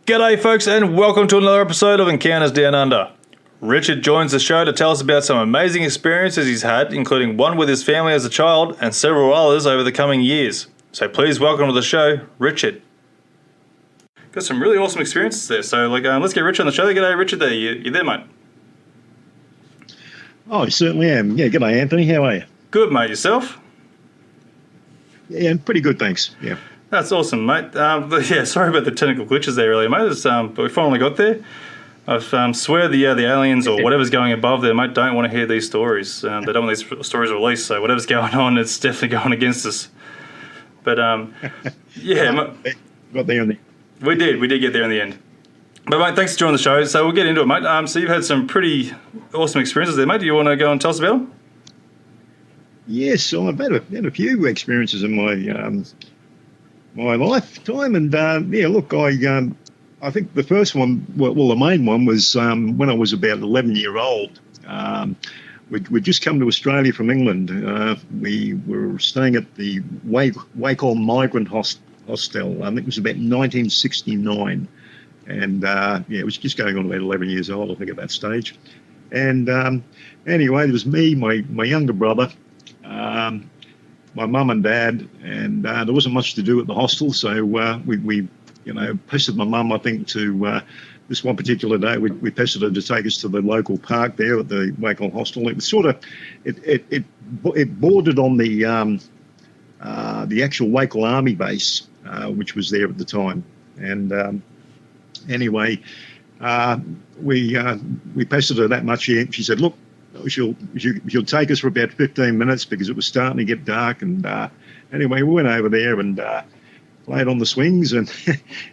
G'day folks and welcome to another episode of Encounters Down Under. Richard joins the show to tell us about some amazing experiences he's had, including one with his family as a child and several others over the coming years. So please welcome to the show, Richard. Got some really awesome experiences there, so let's get Richard on the show. G'day Richard there, you there mate? Oh, I certainly am. Yeah, g'day Anthony, how are you? Good mate, yourself? Yeah, pretty good, thanks. Yeah. That's awesome, mate. Sorry about the technical glitches there earlier, mate. But we finally got there. I swear the aliens or whatever's going above there, mate, don't want to hear these stories. They don't want these stories released, so whatever's going on, it's definitely going against us. But, Got there in the... We did get there in the end. But, mate, thanks for joining the show. So we'll get into it, mate. So you've had some pretty awesome experiences there, mate. Do you want to go and tell us about them? Yes, I've had a few experiences in my lifetime, and I think the first one, the main one was when I was about 11 years old. We'd just come to Australia from England. We were staying at the Wakehall Migrant Hostel. I think it was about 1969, and it was just going on about 11 years old, I think, at that stage. And anyway, there was me, my younger brother, my mum and dad, and there wasn't much to do at the hostel, so we pestered my mum, I think, to this one particular day, we pestered her to take us to the local park there at the Wakehall Hostel. It was sort of, it bordered on the actual Wakehall Army base, which was there at the time. And anyway, we pestered her that much. She said, look, she'll take us for about 15 minutes because it was starting to get dark. And anyway, we went over there and played on the swings. And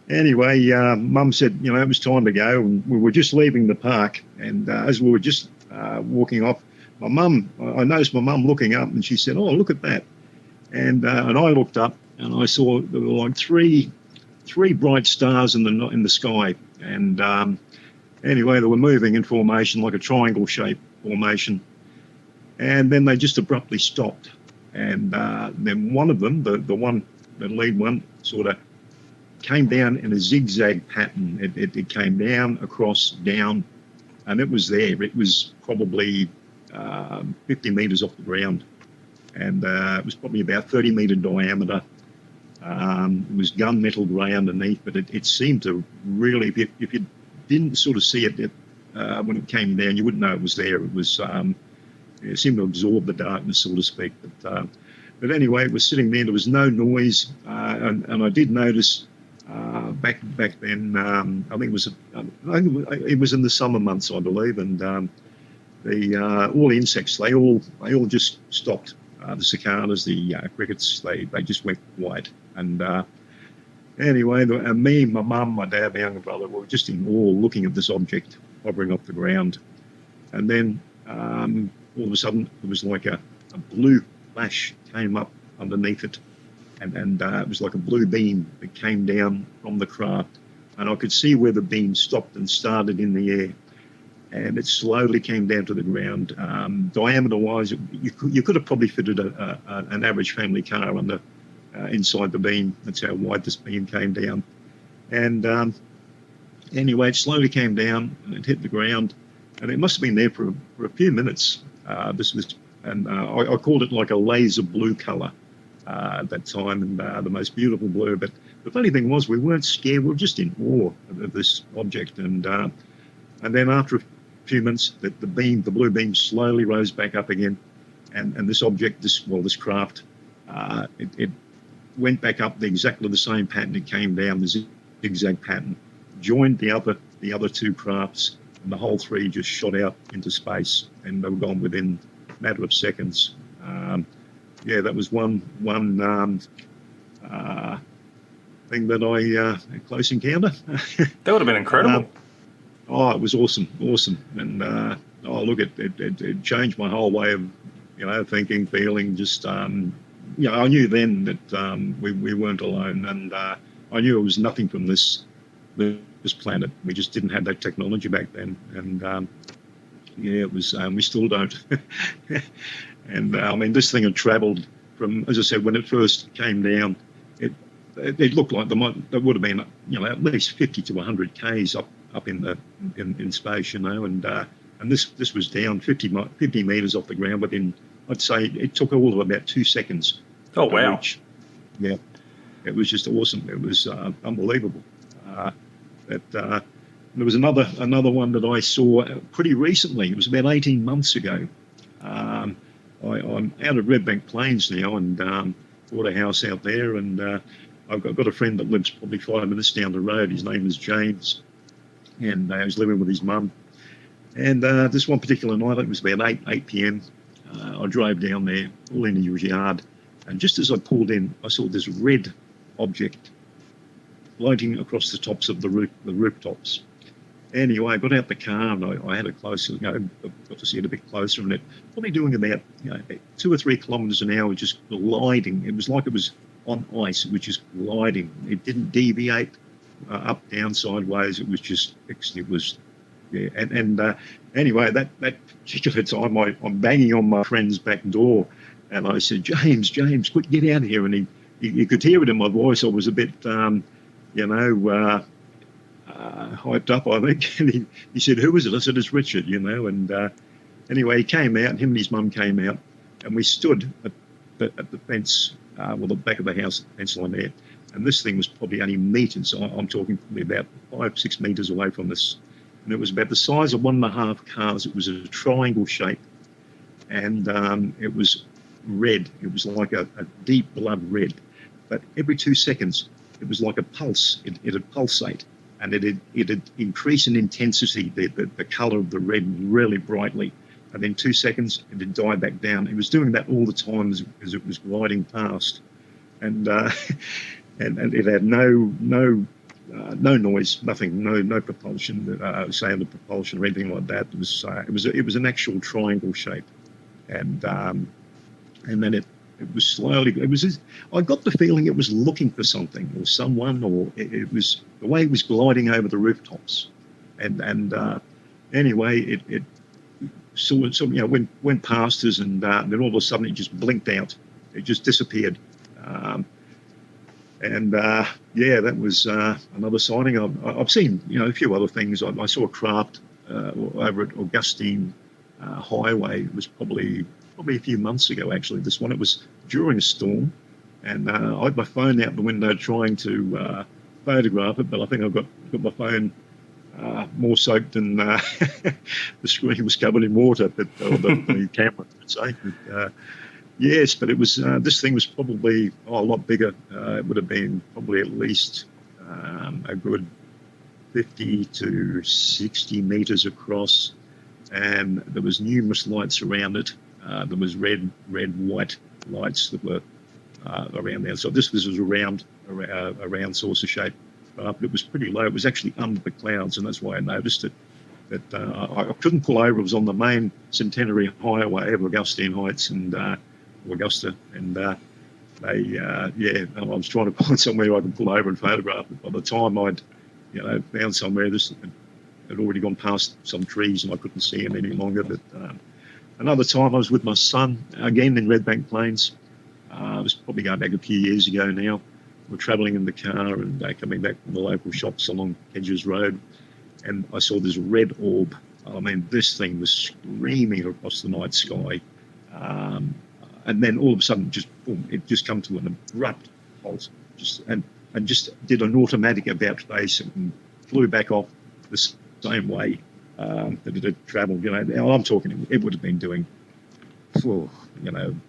anyway, Mum said, it was time to go. And we were just leaving the park. And as we were just walking off, I noticed my mum looking up, and she said, oh, look at that. And I looked up, and I saw there were like three bright stars in the sky. And anyway, they were moving in formation, like a triangle shape formation, and then they just abruptly stopped. And then one of them, the lead one, sort of came down in a zigzag pattern. It came down, across, down, and it was there. It was probably 50 metres off the ground, and it was probably about 30 metre diameter. It was gunmetal grey underneath, but it seemed to really, if you didn't sort of see it when it came down, you wouldn't know it was there. It was it seemed to absorb the darkness, so to speak. But anyway, it was sitting there. There was no noise, and I did notice back then. I think it was in the summer months, I believe, and all the insects they all just stopped. The cicadas, the crickets, they just went quiet. And anyway, me, my mum, my dad, my younger brother, we were just in awe looking at this object hovering off the ground. And then all of a sudden, it was like a blue flash came up underneath it. And it was like a blue beam that came down from the craft. And I could see where the beam stopped and started in the air. And it slowly came down to the ground. Diameter-wise, you could have probably fitted an average family car under inside the beam. That's how wide this beam came down. And anyway, it slowly came down and it hit the ground, and it must have been there for a few minutes. I called it like a laser blue colour at that time, and the most beautiful blue. But the funny thing was, we weren't scared. We were just in awe of this object. And then after a few minutes, the blue beam slowly rose back up again, and this object, this craft, it went back up exactly the same pattern. It came down the zigzag pattern, joined the other two crafts, and the whole three just shot out into space, and they were gone within a matter of seconds. That was one thing that a close encounter. That would have been incredible. It was awesome, and look, it changed my whole way of thinking, feeling. Just I knew then that we weren't alone, and I knew it was nothing from this planet. We just didn't have that technology back then, and it was. We still don't. And this thing had travelled from, as I said, when it first came down, it looked like there would have been, at least 50 to 100 k's up in space, and this was down 50 meters off the ground within, I'd say it took all of about 2 seconds. Oh, wow. Reach. Yeah, it was just awesome. It was unbelievable. There was another one that I saw pretty recently. It was about 18 months ago. I'm out of Red Bank Plains now, and bought a house out there, and I've got a friend that lives probably 5 minutes down the road. His name is James, and he was living with his mum. And this one particular night, it was about 8 p.m. I drove down there, all in his yard, and just as I pulled in, I saw this red object floating across the tops of the rooftops. Anyway, I got out the car and I had a closer, got to see it a bit closer, and it probably doing about 2 or 3 kilometres an hour, just gliding. It was like it was on ice. It was just gliding. It didn't deviate up, down, sideways. It was just fixed. It was, yeah. And anyway, that particular time, I'm banging on my friend's back door, and I said, James, quick, get out here. And you could hear it in my voice. I was a bit, hyped up, I think. And he said, who is it? I said, it's Richard, and anyway, he came out, him and his mum came out, and we stood at the fence, the back of the house, the fence line there, and this thing was probably only meters. I'm talking probably about 5-6 meters away from this, and it was about the size of 1.5 cars. It was a triangle shape, and it was red. It was like a deep blood red, but every 2 seconds, it was like a pulse. It'd pulsate. And it'd increase in intensity, the colour of the red really brightly. And then 2 seconds, it'd die back down. It was doing that all the time as it was gliding past. And and it had no noise, nothing, no propulsion, sound of propulsion or anything like that. It was an actual triangle shape. And then it was slowly, I got the feeling it was looking for something or someone, or it was the way it was gliding over the rooftops. And anyway, it sort of, went past us, and then all of a sudden it just blinked out. It just disappeared. That was another sighting. I've seen, a few other things. I saw a craft over at Augustine Highway. It was probably a few months ago, actually. This one, it was during a storm, and I had my phone out the window trying to photograph it, but I think I got my phone more soaked than the screen was covered in water, or the camera, I'd say. But, yes, but it was, this thing was probably a lot bigger. It would have been probably at least a good 50 to 60 metres across, and there was numerous lights around it. There was red, white lights that were around there. So this was a round saucer shape. It was pretty low. It was actually under the clouds, and that's why I noticed it. But I couldn't pull over. It was on the main Centenary Highway of Augustine Heights and Augusta, and I was trying to find somewhere I could pull over and photograph it. By the time I'd found somewhere, this had already gone past some trees, and I couldn't see him any longer. But another time I was with my son, again in Red Bank Plains. I was probably going back a few years ago now. We're travelling in the car and coming back from the local shops along Hedges Road, and I saw this red orb. I mean, this thing was screaming across the night sky. And then all of a sudden, just boom, it just come to an abrupt halt, and just did an automatic about face and flew back off the same way that it had travelled. I'm talking, it would have been doing, over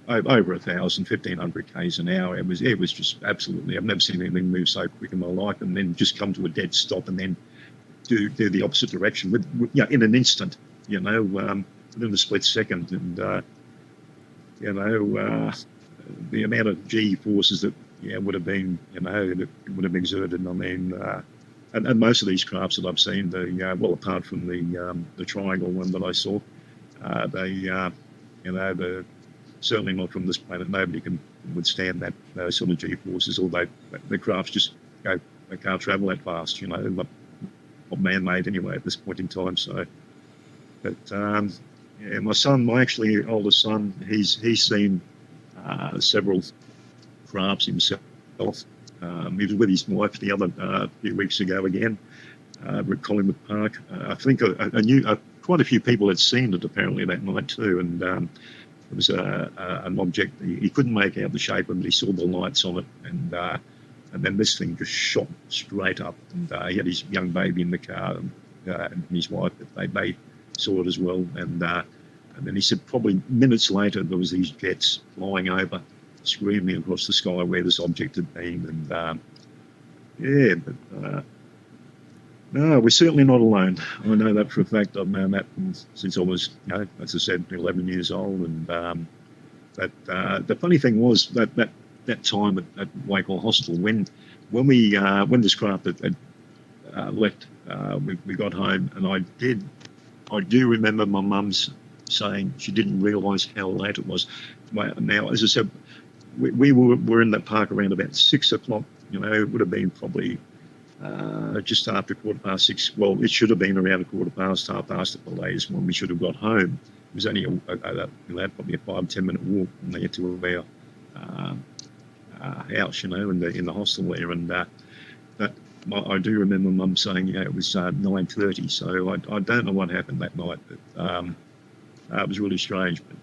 1,000, 1,500 k's an hour. It was just absolutely. I've never seen anything move so quick in my life, and then just come to a dead stop, and then do the opposite direction with in an instant. Within a split second, and. The amount of G forces that would have been, it would have exerted. I mean, and most of these crafts that I've seen, apart from the triangle one that I saw, they're certainly not from this planet. Nobody can withstand those sort of G forces. Although the crafts just they can't travel that fast. They're not man-made anyway at this point in time. So, but. My son, my actually oldest son, he's seen several crafts himself. He was with his wife the other few weeks ago again at Collingwood Park. I think I knew quite a few people had seen it apparently that night too, and it was an object. He couldn't make out the shape of it. He saw the lights on it, and then this thing just shot straight up. And he had his young baby in the car, and his wife. They saw it as well, and then he said probably minutes later there was these jets flying over, screaming across the sky where this object had been, and no, we're certainly not alone. I know that for a fact. I've known that since I was, as I said, 11 years old. And the funny thing was that time at Wakehall Hostel, when this craft had left, we got home, and I do remember my mum's saying she didn't realise how late it was. Now, as I said, we were in that park around about 6 o'clock. It would have been probably just after 6:15. Well, it should have been around 15, half past at the latest when we should have got home. It was only probably a 5-10 minute walk from there to our house, in the hostel there. And I do remember Mum saying, it was 9:30. So I don't know what happened that night, but it was really strange. But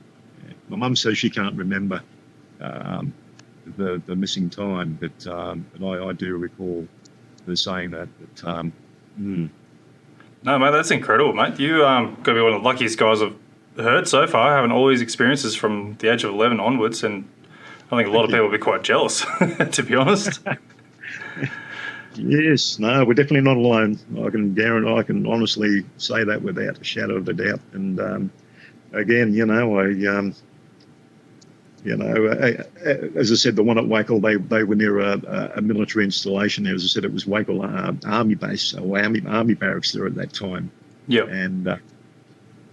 my Mum says she can't remember the missing time, but I do recall her saying that. No, mate, that's incredible, mate. You got to be one of the luckiest guys I've heard so far, having all these experiences from the age of 11 onwards, and I think a lot of people will be quite jealous, to be honest. Yes, no, we're definitely not alone. I can honestly say that without a shadow of a doubt. And again, as I said, the one at Wakehall, they were near a military installation there. As I said, it was Wakehall Army Base, or Army Barracks there at that time. Yeah. And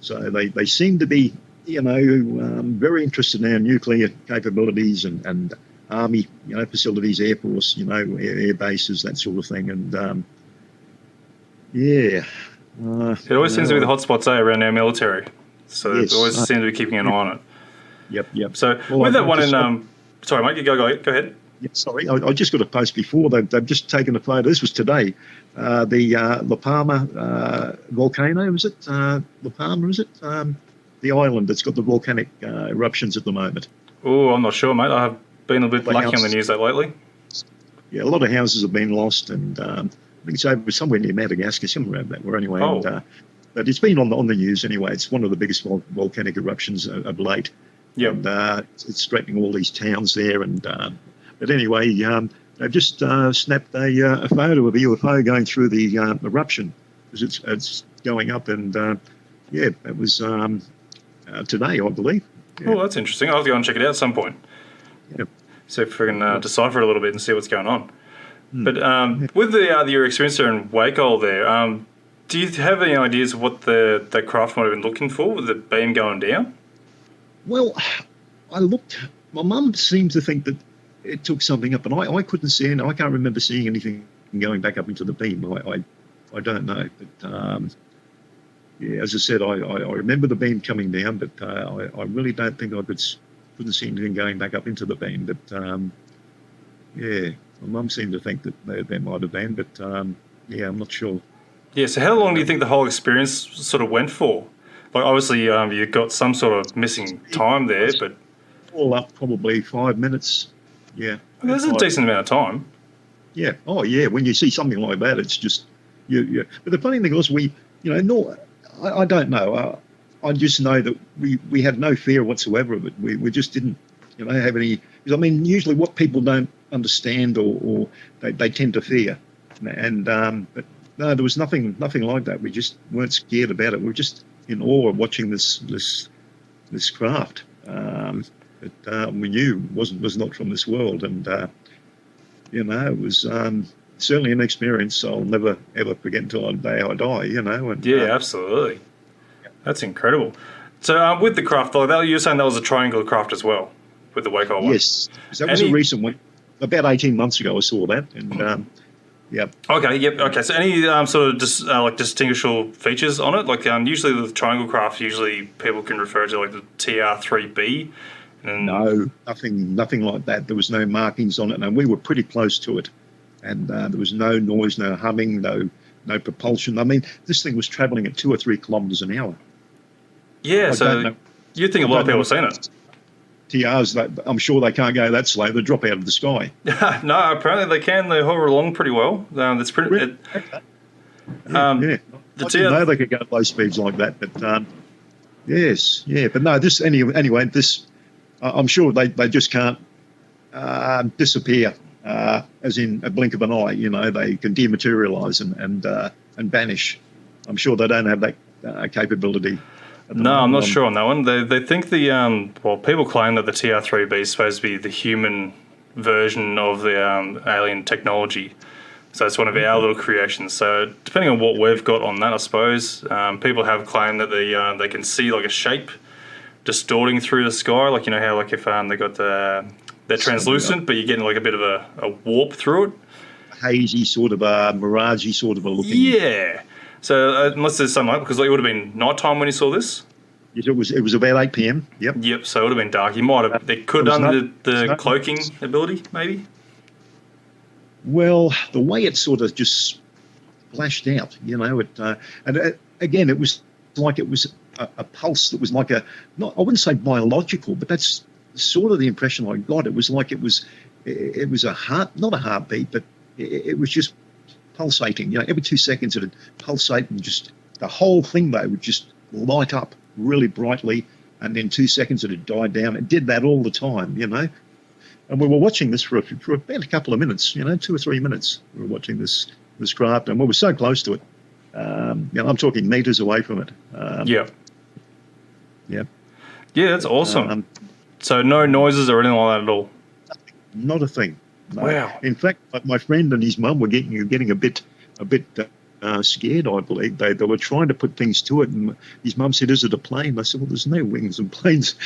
so they seem to be, very interested in our nuclear capabilities and Army, facilities, Air Force, air bases, that sort of thing. And it always seems to be the hotspots around our military. So yes, they always seem to be keeping an eye on it. Yep. So with that one sorry, mate, you go ahead. Yeah, sorry, I just got a post before. They've just taken a photo. This was today. The La Palma volcano, is it? La Palma, is it? The island that's got the volcanic eruptions at the moment. Oh, I'm not sure, mate. I have been a bit lucky on the news lately. Yeah, a lot of houses have been lost, and I think it's over somewhere near Madagascar, somewhere around that. Anyway, but it's been on the news anyway. It's one of the biggest volcanic eruptions of late. Yeah, and it's threatening all these towns there. And but anyway, they've just snapped a photo of a UFO going through the eruption because it's going up. And it was today, I believe. Yeah. Oh, that's interesting. I'll have to go and check it out at some point. Yep. See if we can decipher it a little bit and see what's going on. But with your experience there in Wakehall there, do you have any ideas of what the craft might have been looking for with the beam going down? Well, I looked. My mum seems to think that it took something up, and I couldn't see it. I can't remember seeing anything going back up into the beam. I don't know. But as I said, I remember the beam coming down, but I really don't think couldn't see anything going back up into the beam. But my mum seemed to think that there might have been, but I'm not sure. Yeah. So how long do you think the whole experience sort of went for? Like, obviously, you've got some sort of missing time there, but all up probably 5 minutes. Yeah, that's a decent amount of time. Yeah. Oh, yeah. When you see something like that, it's just you. But the funny thing was, I don't know. I just know that we had no fear whatsoever of it. We just didn't, have any. Because, I mean, usually what people don't understand or they tend to fear, and but no, there was nothing like that. We just weren't scared about it. We were just in awe of watching this craft that we knew was not from this world, and it was certainly an experience I'll never ever forget until the day I die. And, absolutely, that's incredible. So with the craft, you're saying that was a triangular craft as well with the Wakehall one? Yes, that was a recent one. About 18 months ago, I saw that, and. Yep. Okay. Yep. Okay. So any sort of distinguishable features on it? Like usually with triangle craft, usually people can refer to like the TR3B And No, nothing like that. There was no markings on it, and we were pretty close to it. And there was no noise, no humming, no propulsion. I mean, this thing was travelling at 2 or 3 kilometres an hour. Yeah, so you'd think a lot of people have seen it. TRs, I'm sure they can't go that slow. They drop out of the sky. No, apparently they can. They hover along pretty well. That's pretty. Yeah. I didn't know they could go at low speeds like that, but yes, yeah. But no, anyway. This, I'm sure they just can't disappear, as in a blink of an eye. You know, they can dematerialise and vanish. I'm sure they don't have that capability. No, I'm not sure on that one. They think people claim that the TR-3B is supposed to be the human version of the alien technology. So it's one of our little creations. So depending on what we've got on that, I suppose, people have claimed that they can see like a shape distorting through the sky, like, you know how like if they got they're translucent, but you're getting like a bit of a warp through it. Hazy sort of a miragey sort of a looking. Yeah. So unless there's something like, because it would have been nighttime when you saw this. It was about 8 p.m. Yep. Yep. So it would have been dark. You might have. They could have done the cloaking ability, maybe. Well, the way it sort of just flashed out, you know, again, it was like it was a pulse that was like I wouldn't say biological, but that's sort of the impression I got. It was like it was a not a heartbeat, but it was just pulsating. You know, every 2 seconds it would pulsate, and just the whole thing though would just light up really brightly, and then 2 seconds it had died down. It did that all the time, you know. And we were watching this for about a couple of minutes, you know, 2 or 3 minutes. We were watching this craft, and we were so close to it. You know, I'm talking meters away from it. Yeah. Yeah. Yeah, that's awesome. So no noises or anything like that at all? Not a thing. No. Wow. In fact, my friend and his mum were getting a bit scared, I believe. They were trying to put things to it, and his mum said, "Is it a plane?" I said, "Well, there's no wings, and planes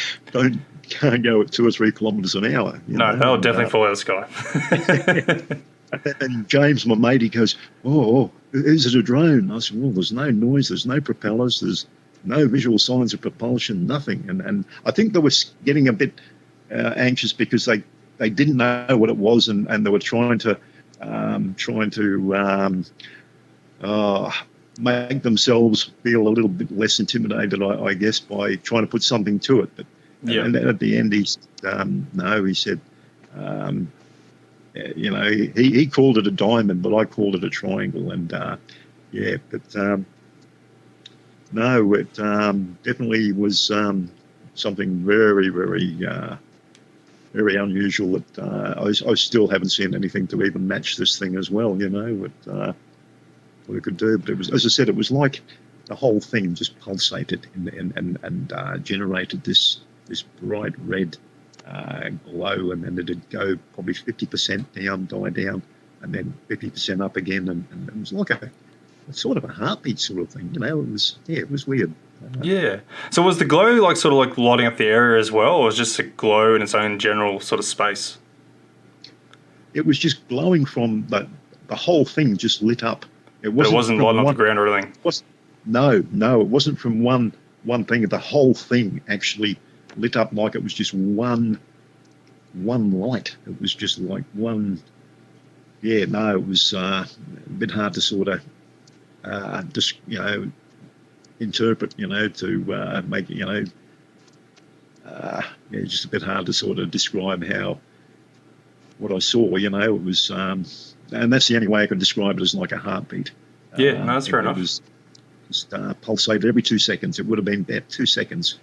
can't go at 2 or 3 kilometres an hour." No, they'll definitely fall out of the sky. And James, my mate, he goes, "Oh, is it a drone?" I said, "Well, there's no noise, there's no propellers, there's no visual signs of propulsion, nothing." And I think they were getting a bit anxious because they didn't know what it was, and they were trying to make themselves feel a little bit less intimidated, I guess, by trying to put something to it. But and at the end, he said, you know, he called it a diamond, but I called it a triangle. And no, it definitely was something very, very, very unusual. That I still haven't seen anything to even match this thing as well. You know, what it could do. But it was, as I said, it was like the whole thing just pulsated and generated this bright red glow, and then it'd go probably 50% down, die down, and then 50% up again, and it was like a sort of a heartbeat sort of thing. You know, it was weird. Yeah. So was the glow like sort of like lighting up the area as well, or was it just a glow in its own general sort of space? It was just glowing from the whole thing just lit up. It wasn't lighting up the ground or anything. No, it wasn't from one thing. The whole thing actually lit up like it was just one light. It was just like one. Yeah, no, it was a bit hard to sort of just, you know, interpret, you know, to make it, you know, just a bit hard to sort of describe what I saw. You know, it was. And that's the only way I can describe it, as like a heartbeat. Yeah, no, that's fair enough. It was just pulsated every 2 seconds. It would have been about 2 seconds.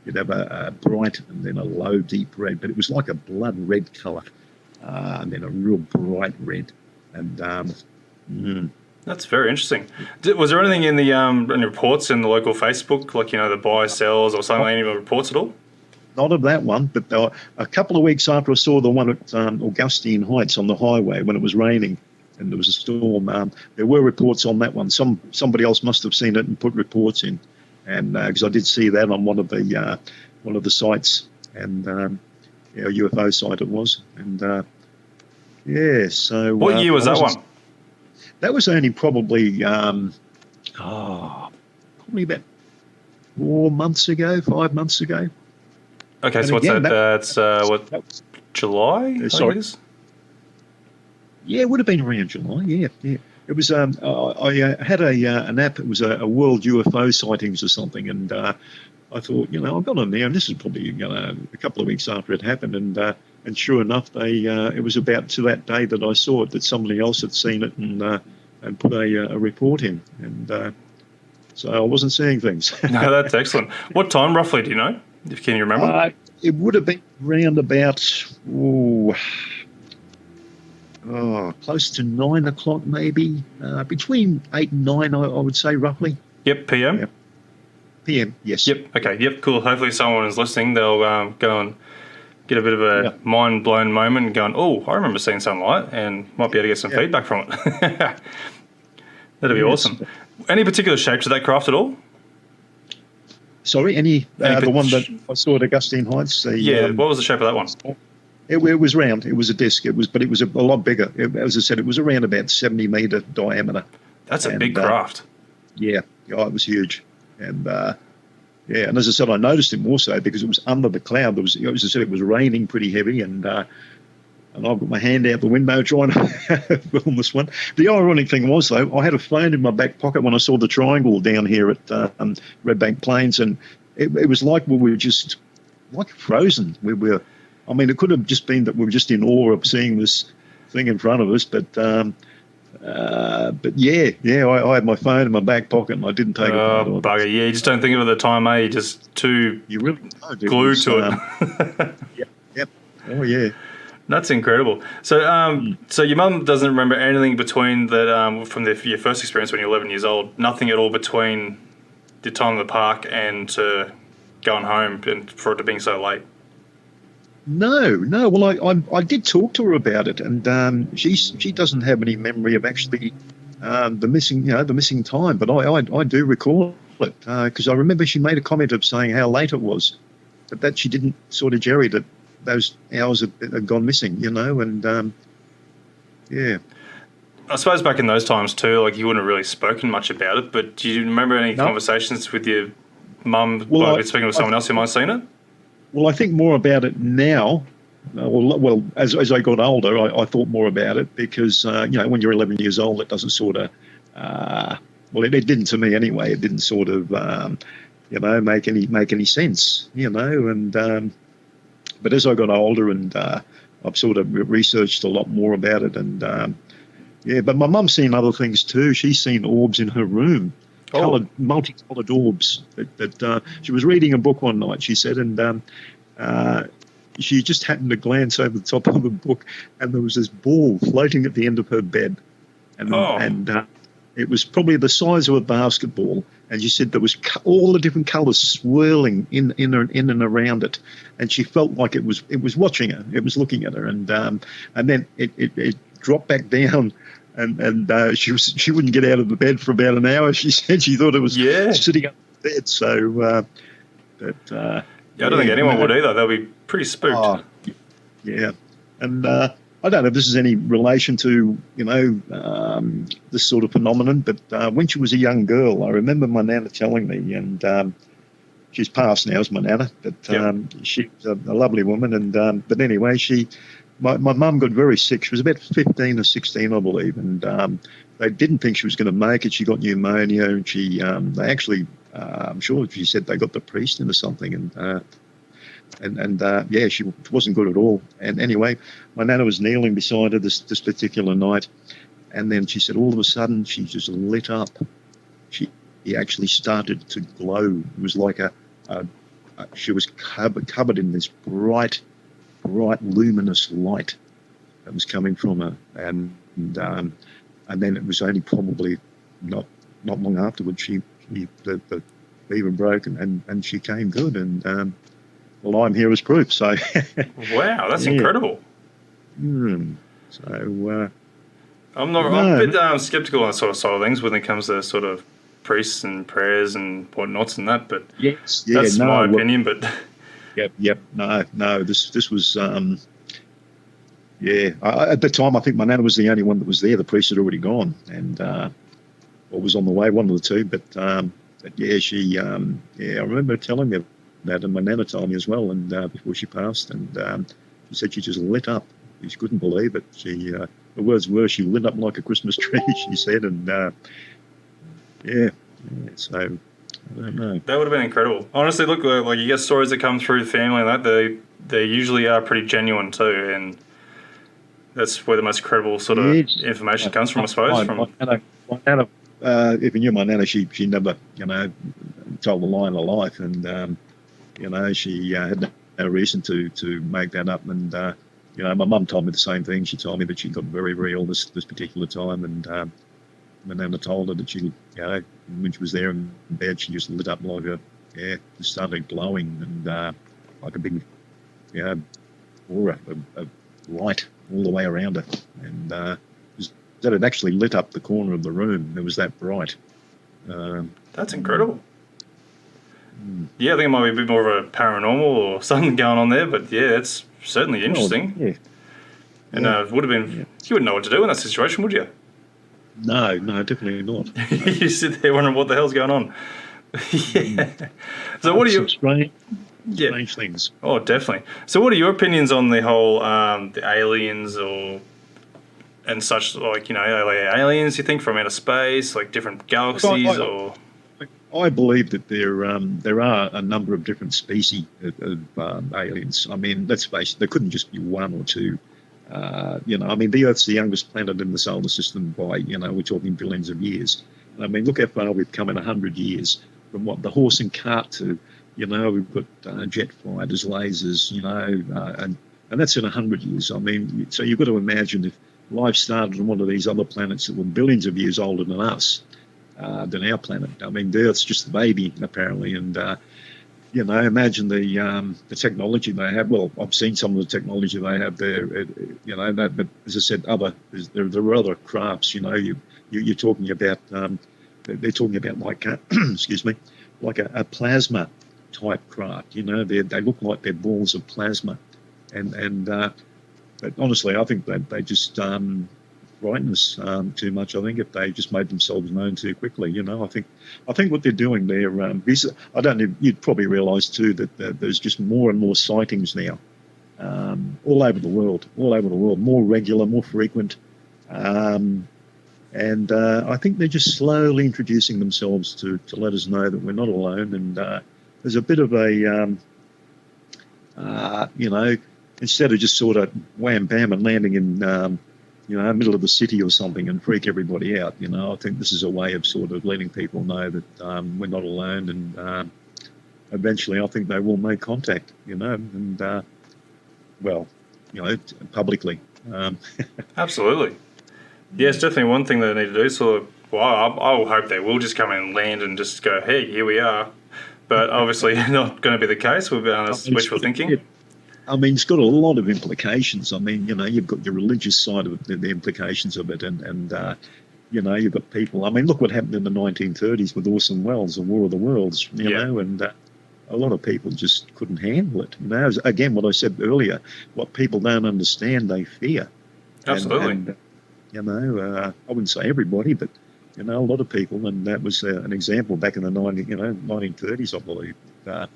You'd have a bright and then a low, deep red, but it was like a blood red colour, and then a real bright red. And that's very interesting. Was there anything in the reports in the local Facebook, like, you know, the buy, sells, or something, any reports at all? Not of that one, but a couple of weeks after I saw the one at Augustine Heights on the highway when it was raining and there was a storm, there were reports on that one. Somebody else must have seen it and put reports in, and because I did see that on one of the sites, and a UFO site it was, and So what year was that one? That was only probably about 5 months ago. Okay, And so what's again, that? That's what, that was- July? I sorry. think it is? Yeah, it would have been around July. Yeah, yeah. It was. I had an app. It was a world UFO sightings or something, and I thought, I've gone on there, and this is probably a couple of weeks after it happened, and sure enough, it was about to that day that I saw it that somebody else had seen it and put a report in, and so I wasn't seeing things. No, that's excellent. What time roughly, do you know? Can you remember? It would have been round about close to 9 o'clock, maybe between 8 and 9, I would say roughly. Yep, PM? Yeah. PM, yes. Yep, okay, yep, cool. Hopefully someone is listening. They'll go and get a bit of a mind-blown moment and going, oh, I remember seeing sunlight, and might be able to get some feedback from it. That'd be awesome. Any particular shape to that craft at all? Sorry, the one that I saw at Augustine Heights? What was the shape of that one? It was round. It was a disc. But it was a lot bigger. As I said, it was around about 70-metre diameter. That's a big craft. Yeah, it was huge. And and as I said, I noticed it more so because it was under the cloud. As I said, it was raining pretty heavy, and I've got my hand out the window trying to film this one. The ironic thing was, though, I had a phone in my back pocket when I saw the triangle down here at Red Bank Plains, and it was like we were just like frozen. I mean, it could have just been that we were just in awe of seeing this thing in front of us, but I had my phone in my back pocket and I didn't take it. Oh, bugger! Yeah, you just don't think of it at the time, eh? You're just too glued to it. Yep. Oh yeah. That's incredible. So, so your mum doesn't remember anything between that from your first experience when you're 11 years old. Nothing at all between the time in the park and going home, and for it to being so late. No. Well, I did talk to her about it, and she doesn't have any memory of actually the missing time, but I do recall it because I remember she made a comment of saying how late it was, but that she didn't sort of jerry that those hours had gone missing, and yeah. I suppose back in those times too, like you wouldn't have really spoken much about it, but do you remember any conversations with your mum speaking with someone else who might have seen it? Well, I think more about it now. Well, as I got older, I thought more about it because, when you're 11 years old, it doesn't sort of, it didn't to me anyway. It didn't sort of, make any sense, and, but as I got older and I've sort of researched a lot more about it and, but my mum's seen other things too. She's seen orbs in her room. Multicolored orbs. That she was reading a book one night, she said, and she just happened to glance over the top of the book, and there was this ball floating at the end of her bed, and it was probably the size of a basketball. And she said there was all the different colours swirling in and around it, and she felt like it was watching her, it was looking at her, and then it dropped back down. And she wouldn't get out of the bed for about an hour. She said she thought it was sitting up in bed. So, I don't think anyone would either. They'll be pretty spooked. Yeah, and I don't know if this is any relation to this sort of phenomenon, but when she was a young girl, I remember my nana telling me, and she's passed now as my nana, but she was a lovely woman, and but anyway, My mum got very sick. She was about 15 or 16, I believe, and they didn't think she was going to make it. She got pneumonia, and they actually, I'm sure she said they got the priest in or something, and she wasn't good at all. And anyway, my nana was kneeling beside her this particular night, and then she said all of a sudden she just lit up. She actually started to glow. It was like she was covered in this bright luminous light that was coming from her, and then it was only probably not long afterwards the fever broke and she came good, and I'm here as proof. So wow, that's incredible. So I'm a bit skeptical on that sort of side of things when it comes to sort of priests and prayers and whatnots and that, but that's my opinion. But Yep. No. This was. At the time, I think my nana was the only one that was there. The priest had already gone, and or was on the way, one of the two. But she. I remember telling me that, and my nana told me as well, and before she passed, and she said she just lit up. She couldn't believe it. The words were, she lit up like a Christmas tree, she said, and so I don't know. That would have been incredible. Honestly, look, like you get stories that come through the family and that, they usually are pretty genuine too, and that's where the most credible sort of information comes from, I suppose. My nana, if you knew my nana, she never, told a lie in her life, and she had no reason to make that up. And my mum told me the same thing. She told me that she got very, very ill this particular time, and my nana told her that she, when she was there in bed, she just lit up like just started glowing, and like a big, aura of light all the way around her, and that it actually lit up the corner of the room. It was that bright. That's incredible. Yeah, I think it might be a bit more of a paranormal or something going on there, but yeah, it's certainly interesting. Yeah. And it would have been, you wouldn't know what to do in that situation, would you? No, definitely not. You sit there wondering what the hell's going on. Yeah. So what are you... Strange things. Oh, definitely. So what are your opinions on the whole the aliens and such, like, aliens, you think, from outer space, like different galaxies, or... I believe that there are a number of different species of aliens. I mean, let's face it, there couldn't just be one or two. The Earth's the youngest planet in the solar system by, we're talking billions of years. I mean, look how far we've come in 100 years, from the horse and cart to, we've got jet fighters, lasers, and that's in 100 years. I mean, so you've got to imagine if life started on one of these other planets that were billions of years older than us, than our planet. I mean, the Earth's just a baby, apparently, and imagine the technology they have. Well, I've seen some of the technology they have there. But as I said, there are other crafts. You're talking about. They're talking about like, excuse me, like a plasma type craft. They look like they're balls of plasma, and but honestly, I think that they just frighten us too much. I think if they just made themselves known too quickly, I think what they're doing there. I don't know. You'd probably realise too that there's just more and more sightings now, all over the world, more regular, more frequent, and I think they're just slowly introducing themselves to let us know that we're not alone. And there's a bit of a, instead of just sort of wham bam and landing in. Middle of the city or something and freak everybody out. I think this is a way of sort of letting people know that we're not alone, and eventually I think they will make contact, and publicly. Absolutely. Yeah, it's definitely one thing they need to do. So, I will hope they will just come in and land and just go, hey, here we are. But obviously not going to be the case. We've been wishful thinking. I mean, it's got a lot of implications. I mean, you've got your religious side of it, the implications of it, and you've got people. I mean, look what happened in the 1930s with Orson Welles, The War of the Worlds, and a lot of people just couldn't handle it. Again, what I said earlier, what people don't understand, they fear. Absolutely. I wouldn't say everybody, but, a lot of people, and that was an example back in the 1930s, I believe. Yeah.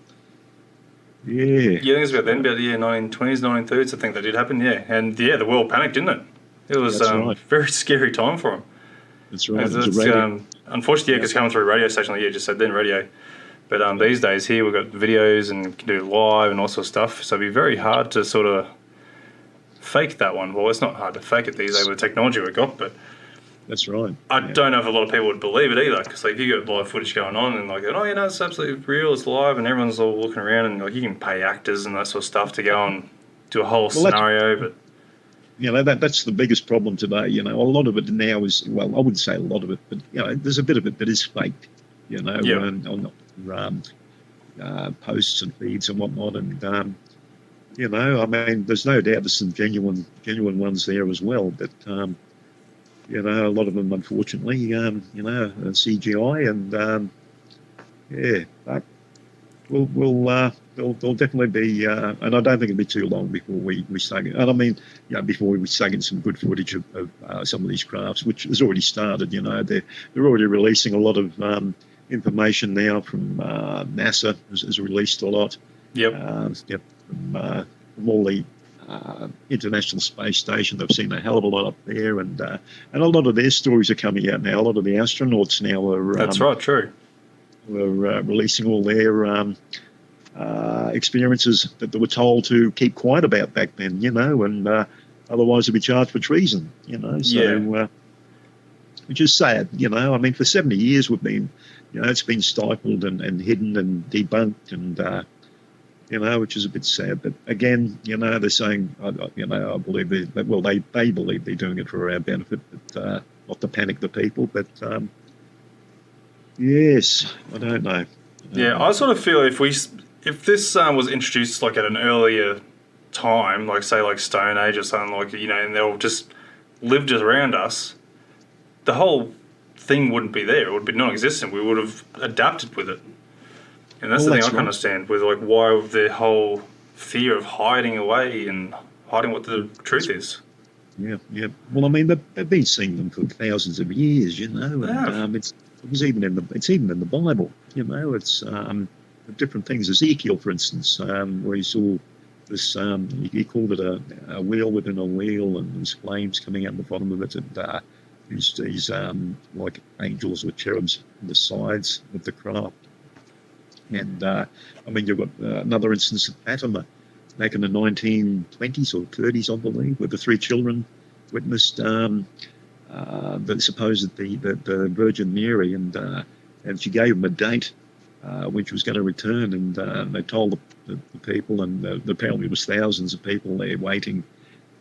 Yeah, I think it's about then, about 1920s, 1930s, I think that did happen, yeah. And the world panicked, didn't it? It was a very scary time for them. That's right. Unfortunately, because coming through a radio station, like you just said then, radio. But these days here, we've got videos and can do it live and all sorts of stuff. So it'd be very hard to sort of fake that one. Well, it's not hard to fake it these days with the technology we've got, but... That's right. I don't know if a lot of people would believe it either, because like you got live footage going on and like, it's absolutely real, it's live, and everyone's all looking around, and like you can pay actors and that sort of stuff to go and do a whole scenario. But that's the biggest problem today. A lot of it now is, well, I wouldn't say a lot of it, but there's a bit of it that is faked. On posts and feeds and whatnot, and I mean, there's no doubt there's some genuine ones there as well, but. A lot of them, unfortunately, CGI, and but there'll definitely be, and I don't think it'll be too long before we start. And I mean, before we start getting some good footage of some of these crafts, which has already started. They're already releasing a lot of information now from NASA has released a lot. Yep. From all the International Space Station, they've seen a hell of a lot up there, and a lot of their stories are coming out now. A lot of the astronauts now are. That's right. True. Are releasing all their experiences that they were told to keep quiet about back then, and otherwise they'd be charged for treason, So, which is sad, I mean, for 70 years we've been, it's been stifled and hidden and debunked, and which is a bit sad. But again, they're saying, I believe they believe they're doing it for our benefit, but not to panic the people. But yes, I don't know. I sort of feel if this was introduced like at an earlier time, like say like Stone Age or something, like and they all just lived around us, the whole thing wouldn't be there. It would be non-existent. We would have adapted with it. And that's the thing I can understand with like why the whole fear of hiding away and hiding what the truth is. Yeah. Well, I mean, they've been seeing them for thousands of years, and it's even in the Bible, It's different things. Ezekiel, for instance, where he saw this, he called it a wheel within a wheel, and there's flames coming out the bottom of it, and these like angels or cherubs on the sides of the craft. And I mean, you've got another instance of Fatima back in the 1920s or 30s, I believe, where the three children witnessed the Virgin Mary, and she gave them a date when she was going to return, and they told the people, and apparently it was thousands of people there waiting,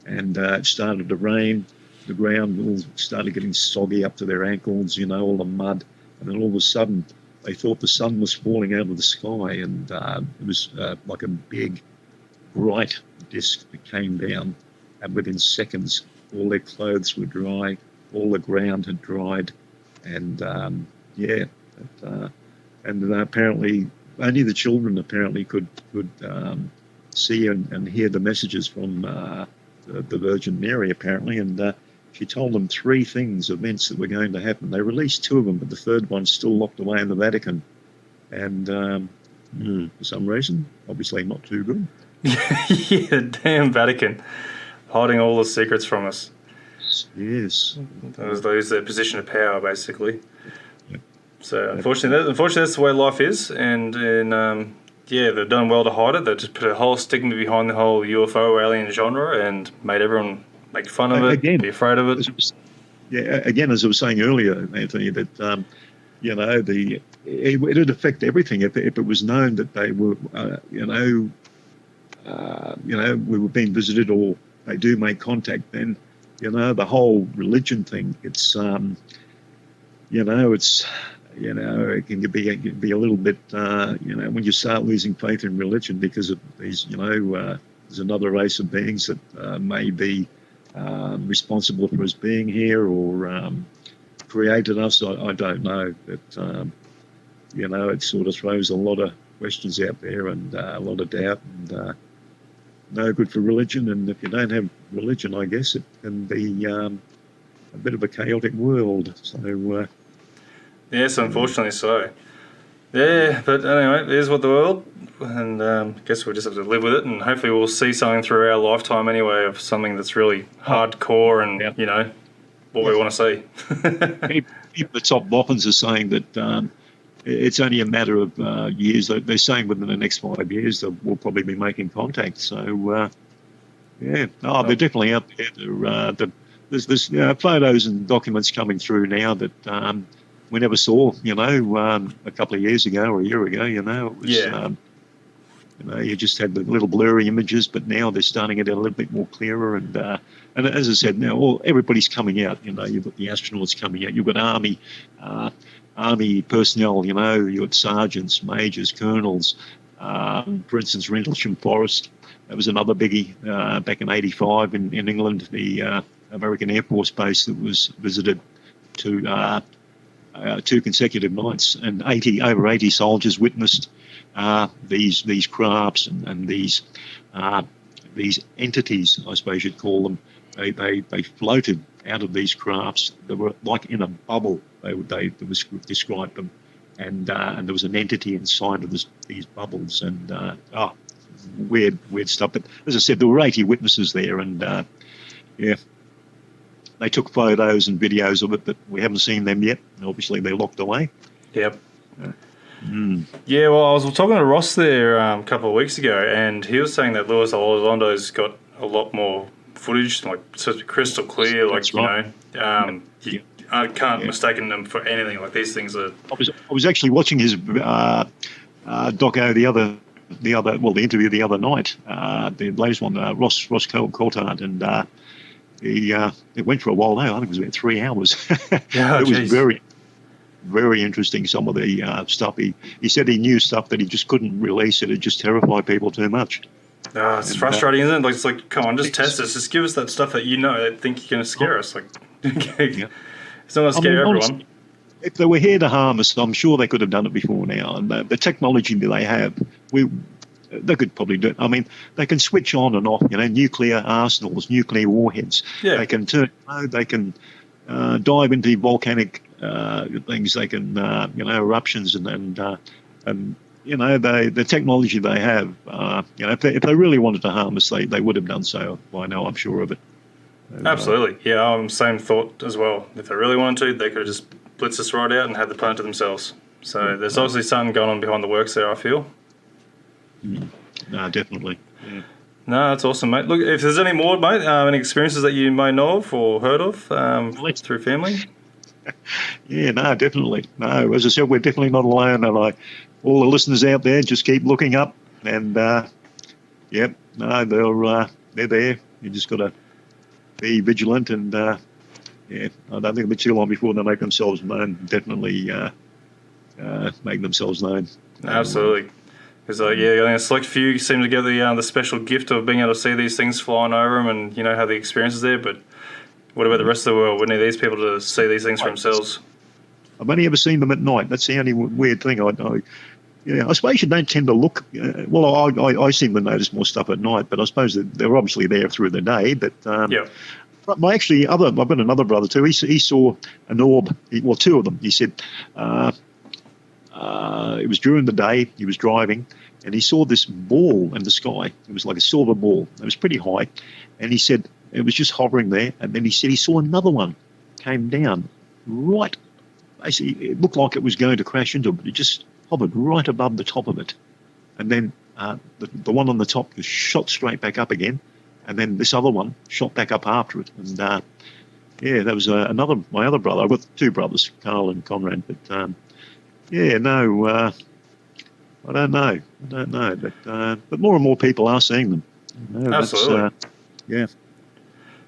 and it started to rain. The ground all started getting soggy up to their ankles, all the mud, and then all of a sudden they thought the sun was falling out of the sky, and it was like a big, bright disc that came down, and within seconds, all their clothes were dry, all the ground had dried, and apparently only the children could see and hear the messages from the Virgin Mary, apparently, and she told them three events that were going to happen. They released two of them, but the third one's still locked away in the Vatican. And for some reason, obviously not too good. Yeah, damn Vatican. Hiding all the secrets from us. Yes. Those lose their position of power, basically. Yep. So, unfortunately, that's the way life is. And they've done well to hide it. They just put a whole stigma behind the whole UFO alien genre and made everyone make fun of it, be afraid of it. Again, as I was saying earlier, Anthony, that it would affect everything if it was known that they were, we were being visited, or they do make contact. Then, the whole religion thing. It's, it can be a little bit, when you start losing faith in religion because of these, there's another race of beings that may be responsible for us being here, or created us. I don't know, but it sort of throws a lot of questions out there, and a lot of doubt, and no good for religion. And if you don't have religion, I guess it can be a bit of a chaotic world. So yes, unfortunately so. Yeah, but anyway, it is what the world, and I guess we'll just have to live with it, and hopefully we'll see something through our lifetime anyway of something that's really hardcore and, what we want to see. People at top boffins are saying that it's only a matter of years. They're saying within the next 5 years that we'll probably be making contact. So, they're definitely out there. There's photos and documents coming through now that we never saw, a couple of years ago or a year ago, it was, you just had the little blurry images, but now they're starting to get a little bit more clearer. And as I said, now everybody's coming out, you've got the astronauts coming out, you've got army personnel, you've got sergeants, majors, colonels, for instance, Rendlesham Forest. That was another biggie back in 85 in England, the American Air Force base that was visited to 2 consecutive nights, and over 80 soldiers witnessed these crafts and these entities, I suppose you'd call them. They floated out of these crafts. They were like in a bubble. They described them, and there was an entity inside of these bubbles, and weird stuff. But as I said, there were 80 witnesses there, and yeah, they took photos and videos of it, but we haven't seen them yet. Obviously, they're locked away. Yep. Yeah, well, I was talking to Ross there a couple of weeks ago, and he was saying that Luis Elizondo's got a lot more footage, like so crystal clear, like That's right. I can't mistake them for anything. Like these things are. I was actually watching his doco the interview the other night, the latest one, Ross Coulthard, and it went for a while now. I think it was about 3 hours. Yeah, it was very, very interesting. Some of the stuff he said he knew stuff that he just couldn't release. It just terrified people too much. It's frustrating, isn't it? Like, it's like, come on, just test us. Just give us that stuff that you know that think you're going to scare us. Like, it's not going to scare everyone. Honestly, if they were here to harm us, I'm sure they could have done it before now. And the technology that they have, they could probably do it. I mean, they can switch on and off, nuclear arsenals, nuclear warheads. Yeah. They can turn, they can dive into volcanic things. They can, eruptions and the technology they have. If they really wanted to harm us, they would have done so by now. I'm sure of it. Absolutely. Yeah, same thought as well. If they really wanted to, they could have just blitzed us right out and had the planet to themselves. So there's obviously something going on behind the works there, I feel. No, definitely. Yeah. No, that's awesome, mate. Look, if there's any more, mate, any experiences that you may know of or heard of through family? Yeah, no, definitely. No, as I said, we're definitely not alone. And all the listeners out there, just keep looking up. And, they're there. You just got to be vigilant. And, I don't think it'll be too long before they make themselves known. Definitely make themselves known. Absolutely. Because, I think a select few seem to get the special gift of being able to see these things flying over them and, have the experiences there. But what about the rest of the world? We need these people to see these things for themselves. I've only ever seen them at night. That's the only weird thing. I suppose you don't tend to look. I seem to notice more stuff at night, but I suppose they're obviously there through the day. But I've got another brother too. He saw an orb. Well, two of them. He said it was during the day. He was driving, and he saw this ball in the sky. It was like a silver ball. It was pretty high, and he said it was just hovering there. And then he said he saw another one came down right. Basically, it looked like it was going to crash into it, but it just hovered right above the top of it. And then the one on the top was shot straight back up again, and then this other one shot back up after it. And that was my other brother. I've got two brothers, Carl and Conrad. But I don't know. But more and more people are seeing them. Absolutely. Yeah.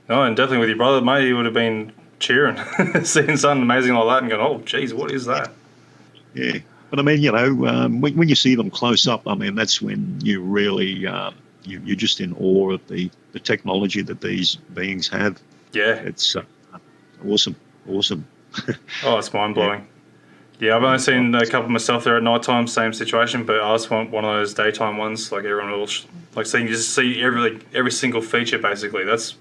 No, and definitely with your brother, mate, he would have been cheering, seeing something amazing like that and going, oh, geez, what is that? Yeah. But I mean, when you see them close up, I mean, that's when you really, you're just in awe of the technology that these beings have. Yeah. It's awesome. Oh, it's mind-blowing. Yeah, I've only seen a couple myself there at night time, same situation, but I just want one of those daytime ones, like everyone will, seeing you just see every single feature, basically. That's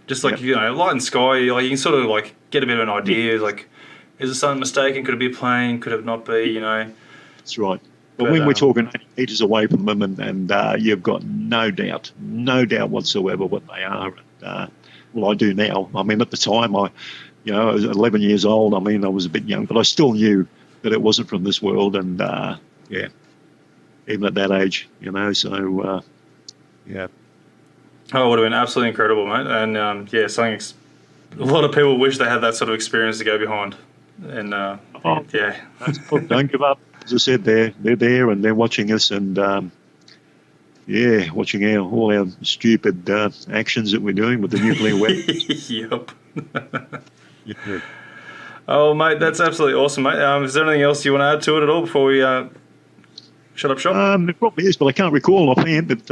just like, light and sky, like you can sort of like get a bit of an idea, like, is it something mistaken? Could it be a plane? Could it not be, That's right. But when we're talking 80 metres away from them and you've got no doubt whatsoever what they are. Well, I do now. I mean, at the time, I was 11 years old. I mean, I was a bit young, but I still knew that it wasn't from this world. And, even at that age, so, yeah. Oh, it would have been absolutely incredible, mate. And, something a lot of people wish they had that sort of experience to go behind. And, don't give up. As I said, they're there and they're watching us and, watching all our stupid actions that we're doing with the nuclear weapons. Yep. Yeah. Oh, mate, that's absolutely awesome, mate. Is there anything else you want to add to it at all before we shut up shop? There probably is, but I can't recall offhand. But,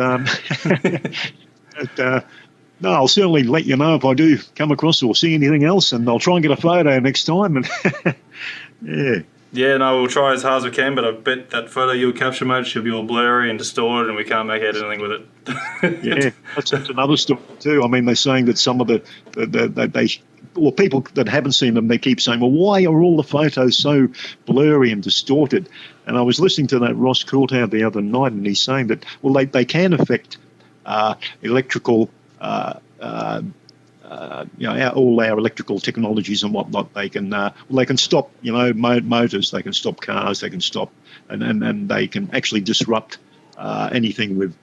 no, I'll certainly let you know if I do come across or see anything else, and I'll try and get a photo next time. And yeah. Yeah, no, we'll try as hard as we can, but I bet that photo you'll capture, mate, should be all blurry and distorted, and we can't make out anything with it. Yeah, that's another story too. I mean, they're saying that some of they or people that haven't seen them, they keep saying, well, why are all the photos so blurry and distorted? And I was listening to that Ross Coulthard the other night, and he's saying that, well, they can affect electrical, all our electrical technologies and whatnot. They can stop, motors, they can stop cars, they can stop, and they can actually disrupt anything with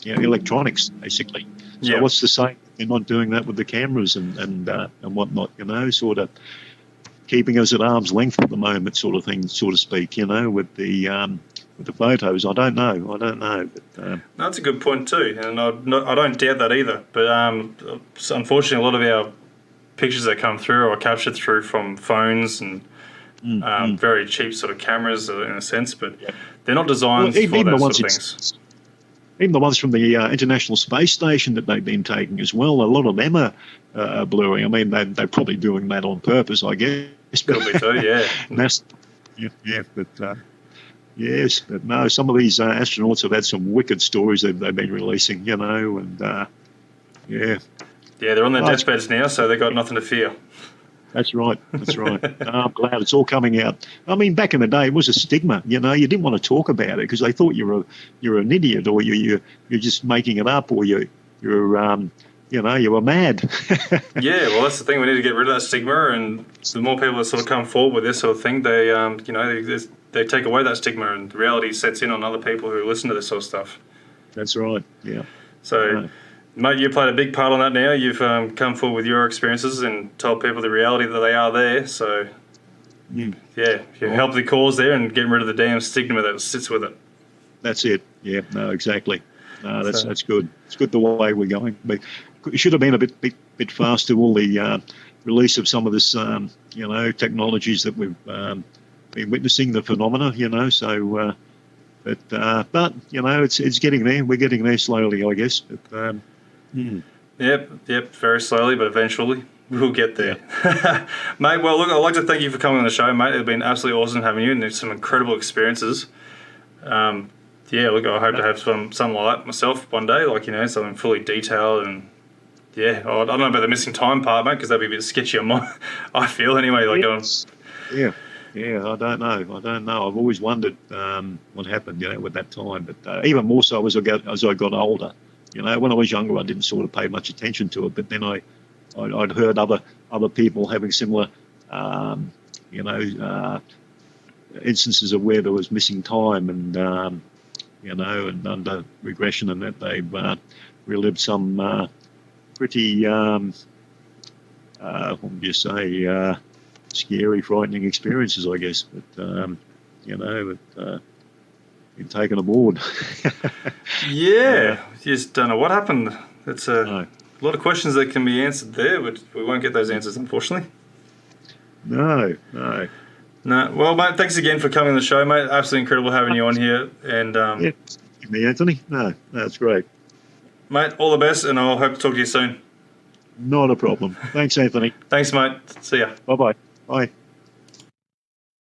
electronics, basically. So what's to say they're not doing that with the cameras and whatnot? Sort of keeping us at arm's length at the moment, sort of thing, so to speak. With the photos, I don't know. But, that's a good point too, and I don't doubt that either. But unfortunately, a lot of our pictures that come through are captured through from phones and very cheap sort of cameras in a sense, but they're not designed for those sort of things. Even the ones from the International Space Station that they've been taking as well, a lot of them are blurry. I mean, they're probably doing that on purpose, I guess. Could be too, yeah. Yes, but no, some of these astronauts have had some wicked stories they've been releasing, and Yeah, they're on their deathbeds now, so they've got nothing to fear. That's right. I'm glad it's all coming out. I mean, back in the day, it was a stigma. You didn't want to talk about it because they thought you're an idiot, or you're just making it up, or you were mad. Yeah, well, that's the thing. We need to get rid of that stigma, and the more people that sort of come forward with this sort of thing, they take away that stigma, and reality sets in on other people who listen to this sort of stuff. That's right. Yeah. So. Mate, you played a big part on that now. You've come forward with your experiences and told people the reality that they are there. So, you help the cause there and getting rid of the damn stigma that sits with it. That's it. Yeah, no, exactly. No, that's good. It's good the way we're going. But it should have been a bit faster. All the release of some of this, technologies that we've been witnessing, the phenomena. So, but it's getting there. We're getting there slowly, I guess. But, Yep, very slowly, but eventually we'll get there. Yeah. Mate, well, look, I'd like to thank you for coming on the show, mate. It's been absolutely awesome having you, and there's some incredible experiences. Look, I hope to have something like that myself one day, something fully detailed, and I don't know about the missing time part, mate, because that'd be a bit sketchy on my, I feel anyway. Yeah, I don't know. I've always wondered what happened, with that time, but even more so as I got older. When I was younger, I didn't sort of pay much attention to it, but then I'd heard other people having similar, instances of where there was missing time, and and under regression, and that they've relived some pretty, what would you say, scary, frightening experiences, I guess. But been taken aboard. Just don't know what happened. It's a lot of questions that can be answered there, but we won't get those answers, unfortunately. No. Well, mate, thanks again for coming on the show, mate. Absolutely incredible having you on here. And me, Anthony. No, that's great, mate. All the best, and I'll hope to talk to you soon. Not a problem. Thanks, Anthony. Thanks, mate. See ya. Bye.